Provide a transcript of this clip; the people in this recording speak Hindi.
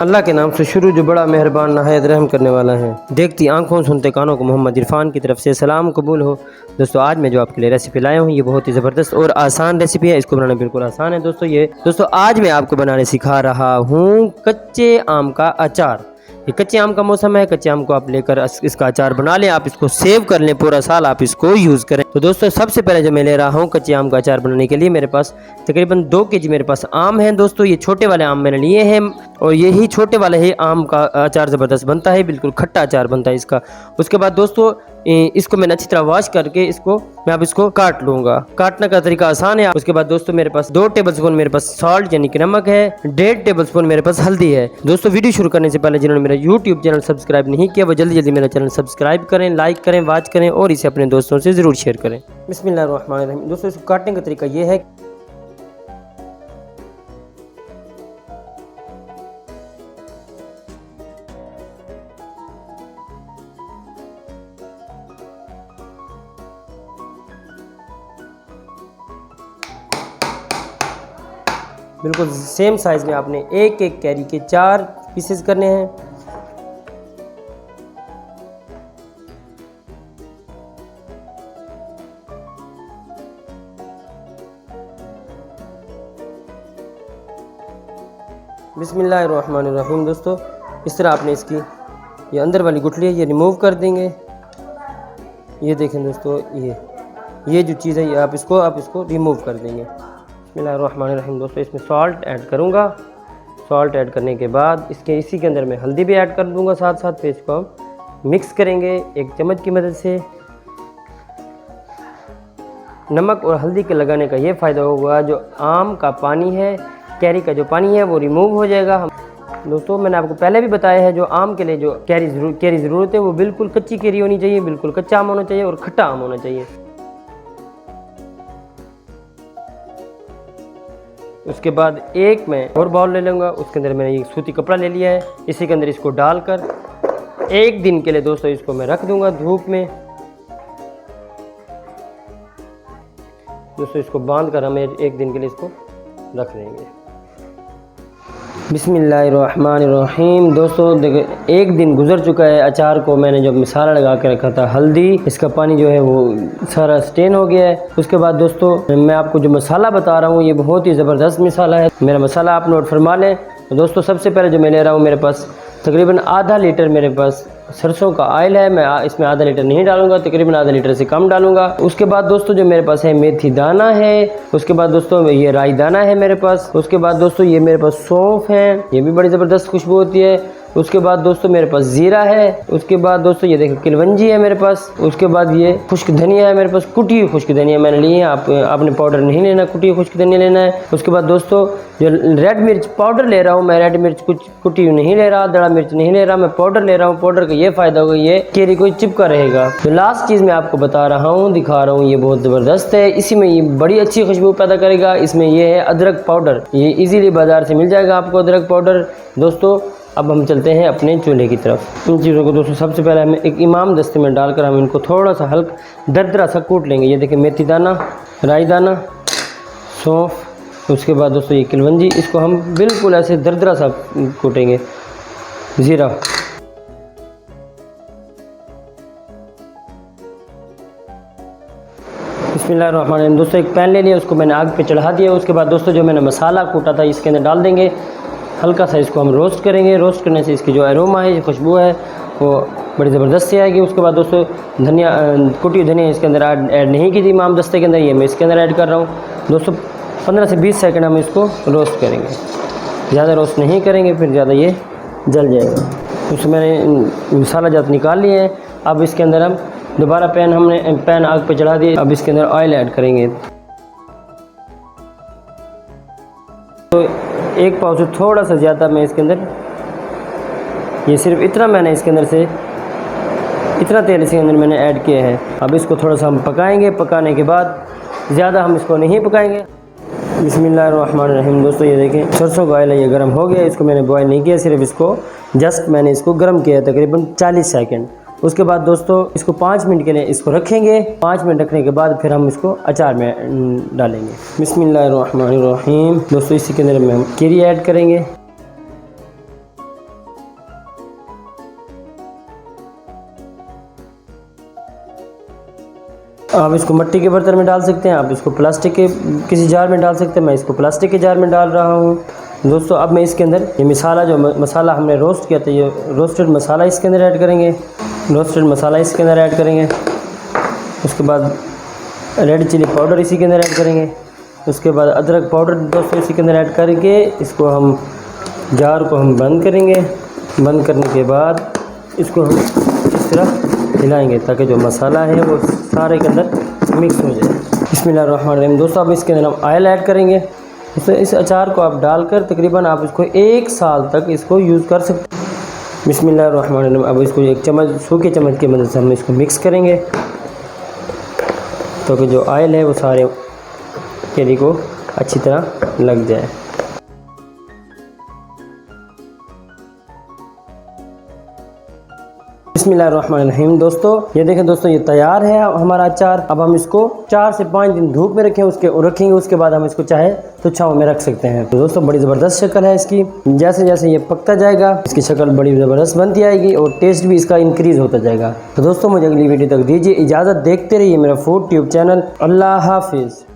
अल्लाह के नाम से शुरू जो बड़ा मेहरबान नहायत रहम करने वाला है। देखती आंखों सुनते कानों को मोहम्मद इरफान की तरफ से सलाम कबूल हो। दोस्तों आज मैं जो आपके लिए रेसिपी लाया हूँ ये बहुत ही ज़बरदस्त और आसान रेसिपी है। इसको बनाना बिल्कुल आसान है दोस्तों आज मैं आपको बनाने सिखा रहा हूँ कच्चे आम का अचार। ये कच्चे आम का मौसम है, कच्चे आम को आप लेकर इसका अचार बना लें, आप इसको सेव कर लें, पूरा साल आप इसको यूज़ करें। तो दोस्तों सबसे पहले जो मैं ले रहा हूँ कच्चे आम का अचार बनाने के लिए मेरे पास तकरीबन 2 केजी मेरे पास आम है। दोस्तों ये छोटे वाले आम मैंने लिए हैं और यही छोटे वाले ही आम का अचार ज़बरदस्त बनता है, बिल्कुल खट्टा अचार बनता है इसका। उसके बाद दोस्तों इसको मैंने अच्छी तरह वॉश करके मैं अब इसको काट लूँगा। काटने का तरीका आसान है। उसके बाद दोस्तों मेरे पास 2 टेबलस्पून मेरे पास सॉल्ट यानी कि नमक है, 1.5 टेबलस्पून मेरे पास हल्दी है। दोस्तों वीडियो शुरू करने से पहले जिन्होंने मेरा यूट्यूब चैनल सब्सक्राइब नहीं किया वो जल्दी जल्दी मेरा चैनल सब्सक्राइब करें, लाइक करें, वॉच करें और इसे अपने दोस्तों से ज़रूर शेयर करें। बिस्मिल्लाहिर्रहमानिर्रहीम। दोस्तों इसको काटने का तरीका ये है बिल्कुल सेम साइज़ में आपने एक एक कैरी के 4 पीसेस करने हैं। बिस्मिल्लाहिर्रहमानिर्रहीम। दोस्तों इस तरह आपने इसकी ये अंदर वाली गुठली है ये रिमूव कर देंगे। ये देखें दोस्तों ये जो चीज़ है ये आप इसको रिमूव कर देंगे। बिस्मिल्लाहिर्रहमानिर्रहीम। दोस्तों इसमें सॉल्ट ऐड करूँगा। सॉल्ट ऐड करने के बाद इसी के अंदर मैं हल्दी भी ऐड कर दूँगा साथ साथ। फिर इसको हम मिक्स करेंगे एक चम्मच की मदद से। नमक और हल्दी के लगाने का ये फ़ायदा होगा जो आम का पानी है, कैरी का जो पानी है वो रिमूव हो जाएगा। दोस्तों मैंने आपको पहले भी बताया है जो आम के लिए जो कैरी ज़रूरत है वो बिल्कुल कच्ची कैरी होनी चाहिए, बिल्कुल कच्चा आम होना चाहिए और खट्टा आम होना चाहिए। उसके बाद एक मैं और बाउल ले लूँगा। उसके अंदर मैंने एक सूती कपड़ा ले लिया है। इसी के अंदर इसको डालकर 1 दिन के लिए दोस्तों इसको मैं रख दूँगा धूप में। दोस्तों इसको बांध कर हमें 1 दिन के लिए इसको रख देंगे। बिस्मिल्लाहिर्रहमानिर्रहीम। दोस्तों देखो 1 दिन गुजर चुका है। अचार को मैंने जो मसाला लगा के रखा था हल्दी, इसका पानी जो है वो सारा स्टेन हो गया है। उसके बाद दोस्तों मैं आपको जो मसाला बता रहा हूँ ये बहुत ही ज़बरदस्त मसाला है। मेरा मसाला आप नोट फरमा लें। तो दोस्तों सबसे पहले जो मैं ले रहा हूँ मेरे पास तकरीबन आधा लीटर मेरे पास सरसों का ऑयल है। मैं इसमें आधा लीटर नहीं डालूंगा, तकरीबन आधा लीटर से कम डालूंगा। उसके बाद दोस्तों जो मेरे पास है मेथी दाना है। उसके बाद दोस्तों ये राई दाना है मेरे पास। उसके बाद दोस्तों ये मेरे पास सौंफ है, ये भी बड़ी ज़बरदस्त खुशबू होती है। उसके बाद दोस्तों मेरे पास ज़ीरा है। उसके बाद दोस्तों ये देखो किलवंजी है मेरे पास। उसके बाद ये खुश्क धनिया है मेरे पास, कुटी हुई खुश्क धनिया मैंने ली है। आपने पाउडर नहीं लेना, कुटी हुई खुश्क धनिया लेना है। उसके बाद दोस्तों जो रेड मिर्च पाउडर ले रहा हूँ मैं, रेड मिर्च कुछ कुटी हुई नहीं ले रहा, दड़ा मिर्च नहीं ले रहा, मैं पाउडर ले रहा हूँ। पाउडर का ये फ़ायदा होगा ये कैरी को चिपका रहेगा। तो लास्ट चीज़ मैं आपको बता रहा हूँ, दिखा रहा हूँ, ये बहुत ज़बरदस्त है। इसी में ये बड़ी अच्छी खुशबू पैदा करेगा। इसमें ये है अदरक पाउडर, ये इजीली बाज़ार से मिल जाएगा आपको अदरक पाउडर। दोस्तों अब हम चलते हैं अपने चूल्हे की तरफ। इन चीज़ों को दोस्तों सबसे पहले हमें एक इमाम दस्ते में डालकर हम इनको थोड़ा सा हल्का दरदरा सा कूट लेंगे। ये देखिए मेथी दाना, राई दाना, सौंफ, उसके बाद दोस्तों ये किलवंजी, इसको हम बिल्कुल ऐसे दरदरा सा कूटेंगे। ज़ीरा, बिस्मिल्लाहिर्रहमानिर्रहीम। दोस्तों एक पैन ले लिया, उसको मैंने आग पे चढ़ा दिया। उसके बाद दोस्तों जो मैंने मसाला कूटा था इसके अंदर डाल देंगे। हल्का सा इसको हम रोस्ट करेंगे। रोस्ट करने से इसकी जो अरोमा है, जो खुशबू है वो बड़ी ज़बरदस्त से आएगी। उसके बाद दोस्तों धनिया, कुटी धनिया इसके अंदर ऐड नहीं की थी इमाम दस्ते के अंदर, ये मैं इसके अंदर ऐड कर रहा हूँ। दोस्तों 15 से 20 सेकंड हम इसको रोस्ट करेंगे, ज़्यादा रोस्ट नहीं करेंगे फिर ज़्यादा ये जल जाएगा। उसमें मैंने मसाला जात निकाल लिए हैं। अब इसके अंदर हम दोबारा पैन आग पे चढ़ा दिए। अब इसके अंदर ऑयल ऐड करेंगे। तो 1 पाव से थोड़ा सा ज़्यादा मैं इसके अंदर, ये सिर्फ इतना मैंने इसके अंदर से इतना तेल इसके अंदर मैंने ऐड किया है। अब इसको थोड़ा सा हम पकाएंगे। पकाने के बाद ज़्यादा हम इसको नहीं पकाएंगे। बिस्मिल्लाहिर्रहमानिर्रहीम। दोस्तों ये देखें सरसों का ऑयल है, ये गर्म हो गया। इसको मैंने बॉयल नहीं किया, सिर्फ इसको जस्ट मैंने इसको गर्म किया है तकरीबन 40 सेकंड। उसके बाद दोस्तों इसको 5 मिनट के लिए इसको रखेंगे। 5 मिनट रखने के बाद फिर हम इसको अचार में डालेंगे। बिस्मिल्लाहिर्रहमानिर्रहीम। दोस्तों इसी के अंदर में हम कैरी ऐड करेंगे। आप इसको मिट्टी के बर्तन में डाल सकते हैं, आप इसको प्लास्टिक के किसी जार में डाल सकते हैं। मैं इसको प्लास्टिक के जार में डाल रहा हूँ दोस्तों। अब मैं इसके अंदर ये मसाला जो मसाला हमने रोस्ट किया था, ये रोस्टेड मसाला इसके अंदर ऐड करेंगे। रोस्टेड मसाला इसके अंदर ऐड करेंगे। उसके बाद रेड चिली पाउडर इसी के अंदर ऐड करेंगे। उसके बाद अदरक पाउडर दोस्तों इसी के अंदर ऐड करके इसको हम जार को हम बंद करेंगे। बंद करने के बाद इसको हम इस तरह हिलाएंगे ताकि जो मसाला है वो सारे के अंदर मिक्स हो जाए। बिस्मिल्लाहिर्रहमानिर्रहीम दोस्तों, अब इसके अंदर हम ऑयल ऐड करेंगे। इस अचार को आप डालकर तकरीबन आप इसको 1 साल तक इसको यूज़ कर सकते हैं। बिस्मिल्लाहिर्रहमानिर्रहीम। अब इसको एक चम्मच सूखे चम्मच की मदद से हम इसको मिक्स करेंगे तो कि जो ऑयल है वो सारे कैरी को अच्छी तरह लग जाए। बिस्मिल्लाहिर्रहमानिर्रहीम दोस्तों, ये देखें दोस्तों, ये तैयार है हमारा अचार। अब हम इसको 4 से 5 दिन धूप में रखेंगे। उसके बाद हम इसको चाहे तो छाँव में रख सकते हैं। तो दोस्तों बड़ी ज़बरदस्त शक्ल है इसकी। जैसे जैसे ये पकता जाएगा इसकी शक्ल बड़ी ज़बरदस्त बनती आएगी और टेस्ट भी इसका इंक्रीज़ होता जाएगा। तो दोस्तों मुझे अगली वीडियो तक दीजिए इजाज़त। देखते रहिए मेरा फूड ट्यूब चैनल। अल्लाह हाफिज़।